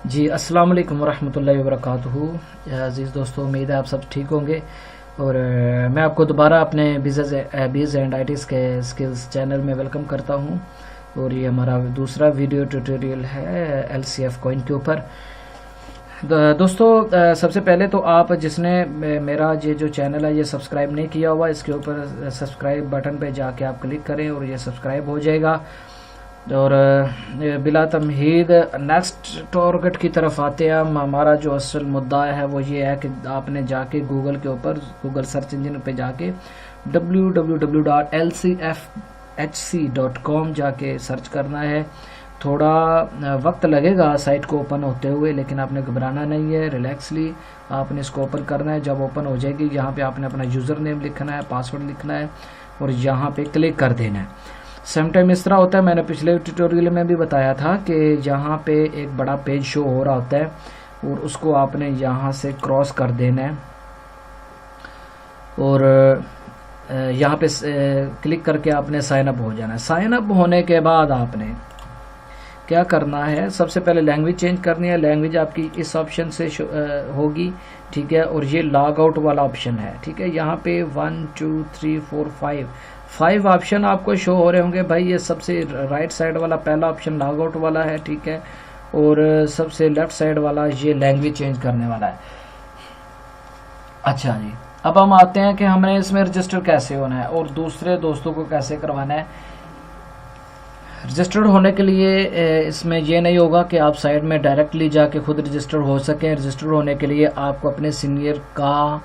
جی السلام علیکم ورحمۃ اللہ وبرکاتہ۔ عزیز دوستو، امید ہے آپ سب ٹھیک ہوں گے، اور میں آپ کو دوبارہ اپنے بیز اینڈ آئی ٹیز کے اسکلز چینل میں ویلکم کرتا ہوں، اور یہ ہمارا دوسرا ویڈیو ٹیوٹوریل ہے ایل سی ایف کوئن کے اوپر۔ دوستو، سب سے پہلے تو آپ جس نے میرا یہ جو چینل ہے یہ سبسکرائب نہیں کیا ہوا، اس کے اوپر سبسکرائب بٹن پہ جا کے آپ کلک کریں اور یہ سبسکرائب ہو جائے گا۔ اور بلا تمہید نیکسٹ ٹارگٹ کی طرف آتے ہیں ہم۔ ہمارا جو اصل مدعا ہے وہ یہ ہے کہ آپ نے جا کے گوگل کے اوپر، گوگل سرچ انجن پہ جا کے www.lcfhc.com جا کے سرچ کرنا ہے۔ تھوڑا وقت لگے گا سائٹ کو اوپن ہوتے ہوئے، لیکن آپ نے گھبرانا نہیں ہے، ریلیکسلی آپ نے اس کو اوپن کرنا ہے۔ جب اوپن ہو جائے گی، یہاں پہ آپ نے اپنا یوزر نیم لکھنا ہے، پاسورڈ لکھنا ہے، اور یہاں پہ کلک کر دینا ہے۔ سیم ٹائم اس طرح ہوتا ہے، میں نے پچھلے ٹیوٹوریل میں بھی بتایا تھا کہ یہاں پہ ایک بڑا پیج شو ہو رہا ہوتا ہے، اور اس کو آپ نے یہاں سے کراس کر دینا ہے، اور یہاں پہ کلک کر کے آپ نے سائن اپ ہو جانا ہے۔ سائن اپ ہونے کے بعد آپ نے کیا کرنا ہے؟ سب سے پہلے لینگویج چینج کرنی ہے۔ لینگویج آپ کی اس آپشن سے ہوگی، ٹھیک ہے، اور یہ لاگ آؤٹ والا آپشن ہے، ٹھیک ہے۔ یہاں پہ 1 2 3 4 5 آپشن آپ کو شو ہو رہے ہوں گے بھائی۔ یہ سب سے رائٹ سائڈ والا پہلا آپشن لاگ آؤٹ والا ہے، ٹھیک ہے، اور سب سے لیفٹ سائڈ والا یہ لینگویج چینج کرنے والا ہے۔ اچھا جی، اب ہم آتے ہیں کہ ہم نے اس میں رجسٹر کیسے ہونا ہے اور دوسرے دوستوں کو کیسے کروانا ہے۔ رجسٹرڈ ہونے کے لیے اس میں یہ نہیں ہوگا کہ آپ سائٹ میں ڈائریکٹلی جا کے خود رجسٹر ہو سکیں۔ رجسٹر ہونے کے لیے آپ کو اپنے سینئر کا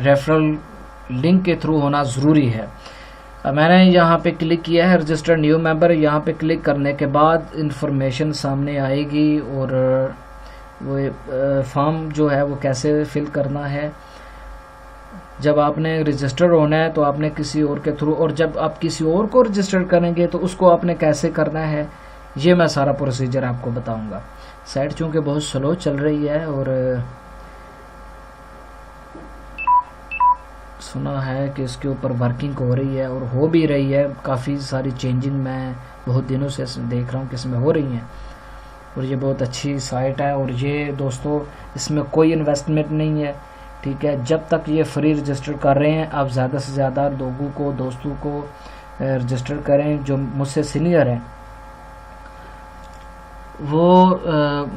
ریفرل لنک کے تھرو ہونا ضروری ہے۔ میں نے یہاں پہ کلک کیا ہے رجسٹر نیو ممبر۔ یہاں پہ کلک کرنے کے بعد انفارمیشن سامنے آئے گی، اور وہ فارم جو ہے وہ کیسے فل کرنا ہے۔ جب آپ نے رجسٹر ہونا ہے تو آپ نے کسی اور کے تھرو، اور جب آپ کسی اور کو رجسٹر کریں گے تو اس کو آپ نے کیسے کرنا ہے، یہ میں سارا پروسیجر آپ کو بتاؤں گا۔ سائٹ چونکہ بہت سلو چل رہی ہے، اور سنا ہے کہ اس کے اوپر ورکنگ ہو رہی ہے، اور ہو بھی رہی ہے، کافی ساری چینجنگ میں بہت دنوں سے دیکھ رہا ہوں کہ اس میں ہو رہی ہیں، اور یہ بہت اچھی سائٹ ہے۔ اور یہ دوستو، اس میں کوئی انویسٹمنٹ نہیں ہے، ٹھیک ہے۔ جب تک یہ فری رجسٹر کر رہے ہیں، آپ زیادہ سے زیادہ لوگوں کو، دوستوں کو رجسٹر کریں۔ جو مجھ سے سینئر ہیں وہ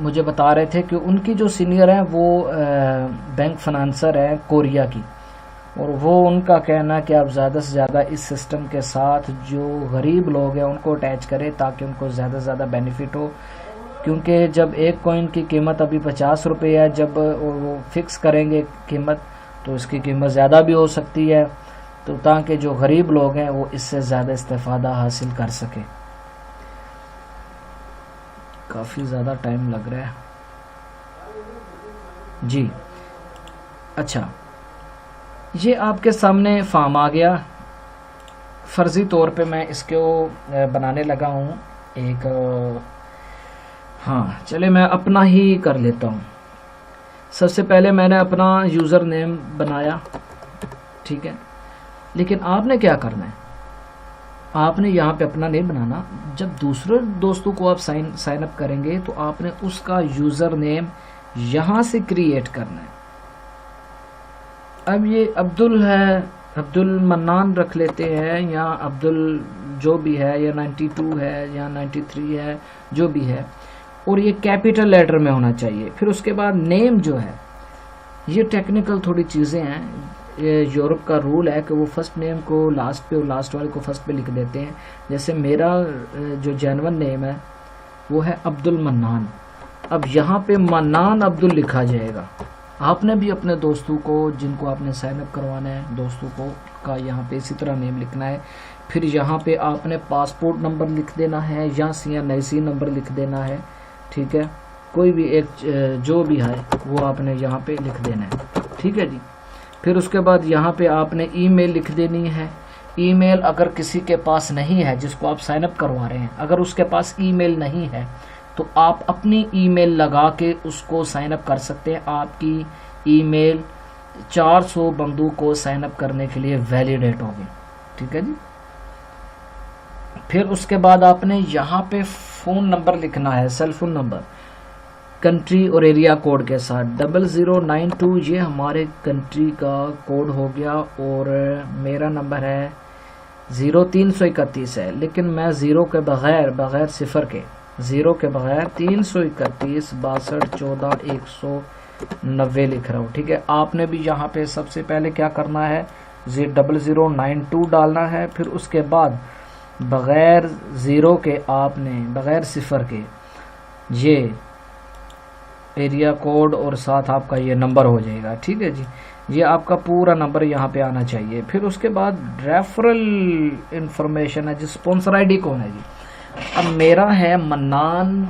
مجھے بتا رہے تھے کہ ان کی جو سینئر ہیں وہ بینک فنانسر ہے کوریا کی، اور وہ ان کا کہنا ہے کہ آپ زیادہ سے زیادہ اس سسٹم کے ساتھ جو غریب لوگ ہیں ان کو اٹیچ کریں، تاکہ ان کو زیادہ سے زیادہ بینیفٹ ہو۔ کیونکہ جب ایک کوئن کی قیمت ابھی 50 روپے ہے، جب وہ فکس کریں گے قیمت تو اس کی قیمت زیادہ بھی ہو سکتی ہے، تو تاکہ جو غریب لوگ ہیں وہ اس سے زیادہ استفادہ حاصل کر سکیں۔ کافی زیادہ ٹائم لگ رہا ہے جی۔ اچھا، یہ آپ کے سامنے فارم آ گیا۔ فرضی طور پہ میں اس کو بنانے لگا ہوں ایک، ہاں چلے میں اپنا ہی کر لیتا ہوں۔ سب سے پہلے میں نے اپنا یوزر نیم بنایا، ٹھیک ہے، لیکن آپ نے کیا کرنا ہے؟ آپ نے یہاں پہ اپنا نہیں بنانا۔ جب دوسرے دوستوں کو آپ سائن اپ کریں گے تو آپ نے اس کا یوزر نیم یہاں سے کریٹ کرنا ہے۔ اب یہ عبدل ہے، عبد المنان رکھ لیتے ہیں، یا عبدل جو بھی ہے، یا 92 ہے، یا 93 ہے، جو بھی ہے، اور یہ کیپیٹل لیٹر میں ہونا چاہیے۔ پھر اس کے بعد نیم جو ہے، یہ ٹیکنیکل تھوڑی چیزیں ہیں۔ یہ یورپ کا رول ہے کہ وہ فرسٹ نیم کو لاسٹ پہ اور لاسٹ والے کو فرسٹ پہ لکھ دیتے ہیں۔ جیسے میرا جو جینون نیم ہے وہ ہے عبد المنان۔ اب یہاں پہ منان عبدل لکھا جائے گا۔ آپ نے بھی اپنے دوستوں کو، جن کو آپ نے سائن اپ کروانا ہے، دوستوں کو کا یہاں پہ اسی طرح نیم لکھنا ہے۔ پھر یہاں پہ آپ نے پاسپورٹ نمبر لکھ دینا ہے، یا CNIC نمبر لکھ دینا ہے، ٹھیک ہے، کوئی بھی ایک جو بھی ہے وہ آپ نے یہاں پہ لکھ دینا ہے، ٹھیک ہے جی۔ پھر اس کے بعد یہاں پہ آپ نے ای میل لکھ دینی ہے۔ ای میل اگر کسی کے پاس نہیں ہے، جس کو آپ سائن اپ کروا رہے ہیں، اگر اس کے پاس ای میل نہیں ہے تو آپ اپنی ای میل لگا کے اس کو سائن اپ کر سکتے ہیں۔ آپ کی ای میل 400 بندوں کو سائن اپ کرنے کے لیے ویلیڈیٹ ہوگی، ٹھیک ہے جی۔ پھر اس کے بعد آپ نے یہاں پہ فون نمبر لکھنا ہے، سیل فون نمبر۔ کنٹری اور ایریا کوڈ کے ساتھ 0092 یہ ہمارے کنٹری کا کوڈ ہو گیا، اور میرا نمبر ہے 0331 ہے، لیکن میں زیرو کے بغیر صفر کے 0 کے بغیر 331 62 14 190 لکھ رہا ہوں، ٹھیک ہے۔ آپ نے بھی یہاں پہ سب سے پہلے کیا کرنا ہے 0092 ڈالنا ہے، پھر اس کے بعد بغیر زیرو کے آپ نے بغیر صفر کے یہ ایریا کوڈ اور ساتھ آپ کا یہ نمبر ہو جائے گا، ٹھیک ہے جی۔ یہ آپ کا پورا نمبر یہاں پہ آنا چاہیے۔ پھر اس کے بعد ریفرل انفارمیشن ہے جی، اسپانسر آئی ڈی کون ہے جی؟ اب میرا ہے منان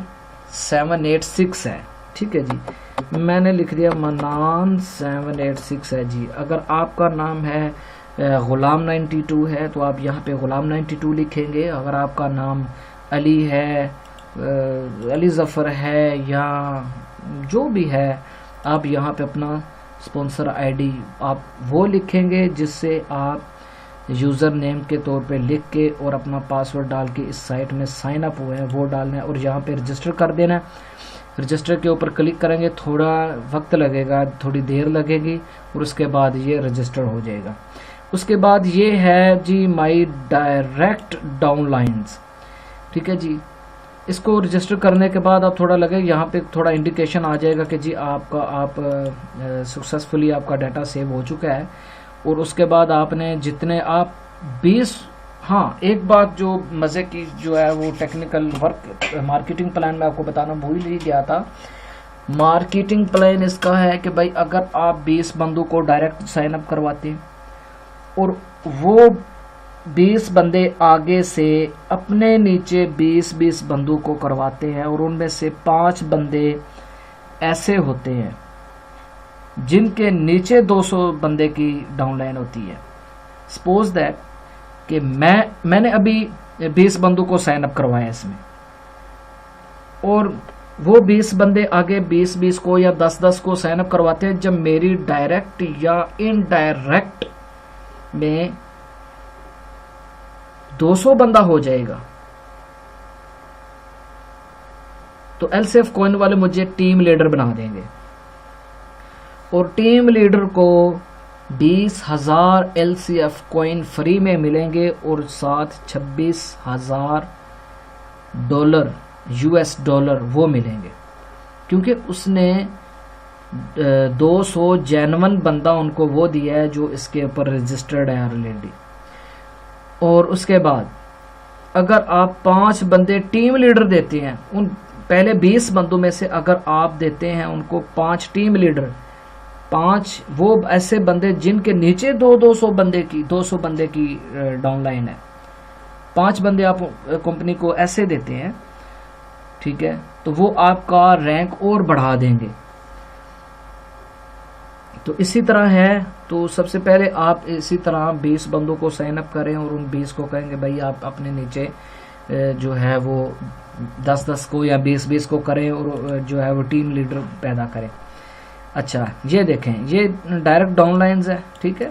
786 ہے، ٹھیک ہے جی، میں نے لکھ دیا منان 786 ہے جی۔ اگر آپ کا نام ہے غلام 92 ہے تو آپ یہاں پہ غلام 92 لکھیں گے۔ اگر آپ کا نام علی ہے، علی ظفر ہے، یا جو بھی ہے، آپ یہاں پہ اپنا اسپانسر آئی ڈی آپ وہ لکھیں گے، جس سے آپ یوزر نیم کے طور پہ لکھ کے اور اپنا پاسورڈ ڈال کے اس سائٹ میں سائن اپ ہوئے ہیں وہ ڈالنا ہے، اور یہاں پہ رجسٹر کر دینا ہے۔ رجسٹر کے اوپر کلک کریں گے، تھوڑا وقت لگے گا، تھوڑی دیر لگے گی، اور اس کے بعد یہ رجسٹر ہو جائے گا۔ اس کے بعد یہ ہے جی مائی ڈائریکٹ ڈاؤن لائنز، ٹھیک ہے جی۔ اس کو رجسٹر کرنے کے بعد آپ تھوڑا لگے، یہاں پہ تھوڑا انڈیکیشن آ جائے گا کہ جی آپ سکسیسفلی آپ کا ڈیٹا سیو ہو چکا ہے۔ اور اس کے بعد آپ نے جتنے آپ 20 ہاں ایک بات جو مزے کی جو ہے وہ ٹیکنیکل ورک مارکیٹنگ پلان میں آپ کو بتانا بھول ہی گیا تھا۔ مارکیٹنگ پلان اس کا ہے کہ بھائی اگر آپ 20 بندوں کو ڈائریکٹ سائن اپ کرواتے ہیں اور وہ 20 بندے آگے سے اپنے نیچے 20 بندوں کو کرواتے ہیں، اور ان میں سے 5 بندے ایسے ہوتے ہیں جن کے نیچے 200 بندے کی ڈاؤن لائن ہوتی ہے۔ سپوز دیٹ کہ میں نے ابھی 20 بندوں کو سائن اپ کروایا اس میں، اور وہ 20 بندے آگے 20 کو یا 10 کو سائن اپ کرواتے ہیں۔ جب میری ڈائریکٹ یا ان ڈائریکٹ میں 200 بندہ ہو جائے گا تو ایل سی ایف کوئن والے مجھے ٹیم لیڈر بنا دیں گے، اور ٹیم لیڈر کو 20,000 L C F coin free میں ملیں گے، اور ساتھ $26,000 US ڈالر وہ ملیں گے، کیونکہ اس نے 200 جینون بندہ ان کو وہ دیا ہے جو اس کے اوپر رجسٹرڈ ہے آلریڈی۔ اور اس کے بعد اگر آپ 5 بندے ٹیم لیڈر دیتے ہیں، ان پہلے 20 بندوں میں سے اگر آپ دیتے ہیں ان کو 5 ٹیم لیڈر، 5 وہ ایسے بندے جن کے نیچے 200 بندے کی ڈاؤن لائن ہے، 5 بندے آپ کمپنی کو ایسے دیتے ہیں، ٹھیک ہے، تو وہ آپ کا رینک اور بڑھا دیں گے۔ تو اسی طرح ہے، تو سب سے پہلے آپ اسی طرح 20 بندوں کو سائن اپ کریں، اور ان 20 کو کہیں گے بھائی آپ اپنے نیچے جو ہے وہ 10 کو یا 20 کو کریں، اور جو ہے وہ ٹیم لیڈر پیدا کریں۔ اچھا یہ دیکھیں، یہ ڈائریکٹ ڈاؤن لائنز ہے، ٹھیک ہے۔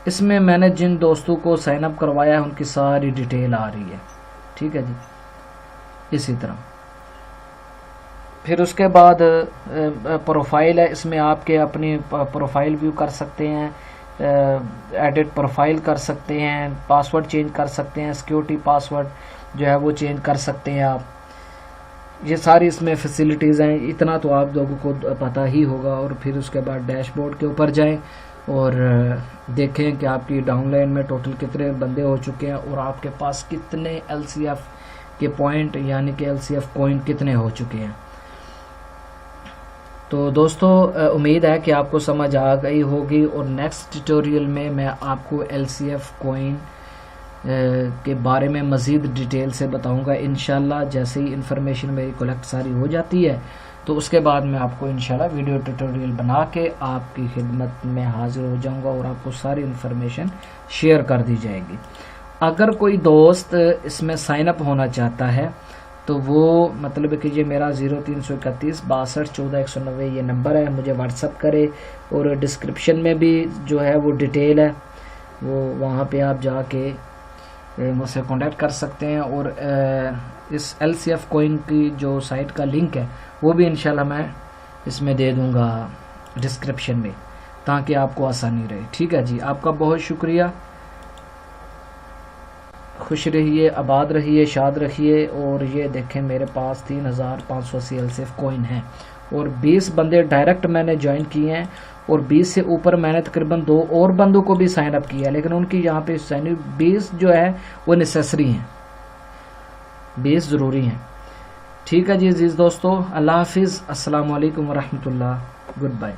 اس میں میں نے جن دوستوں کو سائن اپ کروایا ہے ان کی ساری ڈیٹیل آ رہی ہے، ٹھیک ہے جی، اسی طرح۔ پھر اس کے بعد پروفائل ہے، اس میں آپ کے اپنی پروفائل ویو کر سکتے ہیں، ایڈٹ پروفائل کر سکتے ہیں، پاسورڈ چینج کر سکتے ہیں، سیکیورٹی پاسورڈ جو ہے وہ چینج کر سکتے ہیں آپ۔ یہ ساری اس میں فیسلٹیز ہیں، اتنا تو آپ لوگوں کو پتہ ہی ہوگا۔ اور پھر اس کے بعد ڈیش بورڈ کے اوپر جائیں اور دیکھیں کہ آپ کی ڈاؤن لائن میں ٹوٹل کتنے بندے ہو چکے ہیں، اور آپ کے پاس کتنے ایل سی ایف کے پوائنٹ یعنی کہ ایل سی ایف کوئن کتنے ہو چکے ہیں۔ تو دوستو امید ہے کہ آپ کو سمجھ آ گئی ہوگی، اور نیکسٹ ٹیوٹوریل میں آپ کو ایل سی ایف کوئن کے بارے میں مزید ڈیٹیل سے بتاؤں گا انشاءاللہ۔ جیسے ہی انفارمیشن میری کلیکٹ ساری ہو جاتی ہے تو اس کے بعد میں آپ کو انشاءاللہ ویڈیو ٹیوٹوریل بنا کے آپ کی خدمت میں حاضر ہو جاؤں گا، اور آپ کو ساری انفارمیشن شیئر کر دی جائے گی۔ اگر کوئی دوست اس میں سائن اپ ہونا چاہتا ہے تو وہ مطلب ہے کہ یہ میرا 0331 62 14 190 یہ نمبر ہے، مجھے واٹس اپ کرے، اور ڈسکرپشن میں بھی جو ہے وہ ڈیٹیل ہے، وہ وہاں پہ آپ جا کے مجھ سے کانٹیکٹ کر سکتے ہیں۔ اور اس LCF کوئن کی جو سائٹ کا لنک ہے وہ بھی انشاءاللہ میں اس میں دے دوں گا ڈسکرپشن میں، تاکہ آپ کو آسانی رہے. ٹھیک ہے جی، آپ کا بہت شکریہ. خوش رہیے، آباد رہیے، شاد رہیے. اور یہ دیکھیں میرے پاس 3580 LCF کوئن ہیں اور 20 بندے ڈائریکٹ میں نے جوائن کیے ہیں، اور 20 سے اوپر میں نے تقریباً 2 اور بندوں کو بھی سائن اپ کیا، لیکن ان کی یہاں پہ 20 جو ہے وہ نیسیسری ہیں، 20 ضروری ہیں. ٹھیک ہے جی عزیز دوستو، اللہ حافظ، السلام علیکم ورحمۃ اللہ، گڈ بائے.